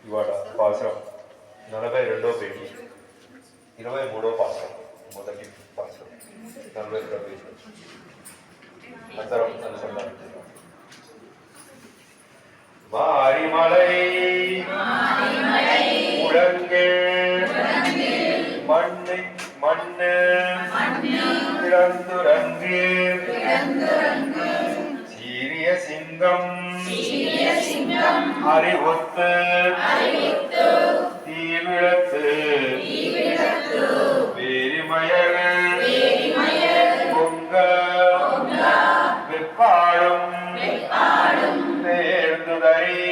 ఇవాళ పాసరం 42వ పేజీ 23వ పాసరం మొదటి పాసరం 42వ పేజీ అందరం అనుసంధానిస్తున్నాం. மாரிமலை முழங்கில் மண்ணு மண்ணு பிறந்துறங்கு சீரிய சிங்கம் அறிவொத்து தீவிழத்து வேரிமயல் பொங்க வெப்பாடும் தேர்ந்துதறி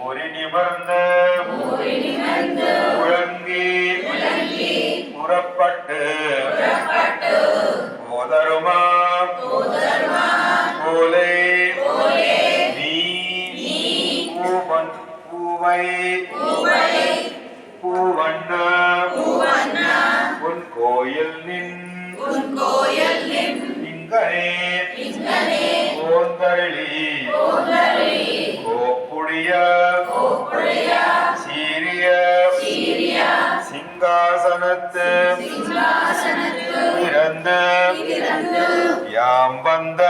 ஊரி நிமர்ந்த முழங்கி புறப்பட்டு போதருமா போலே நீ பூவை பூவண்ண உன் கோயில் நின் இங்கனே ஓந்தருளி கோப்புடைய சீரிய சிங்காசனத்து இறந்து யாம் வந்த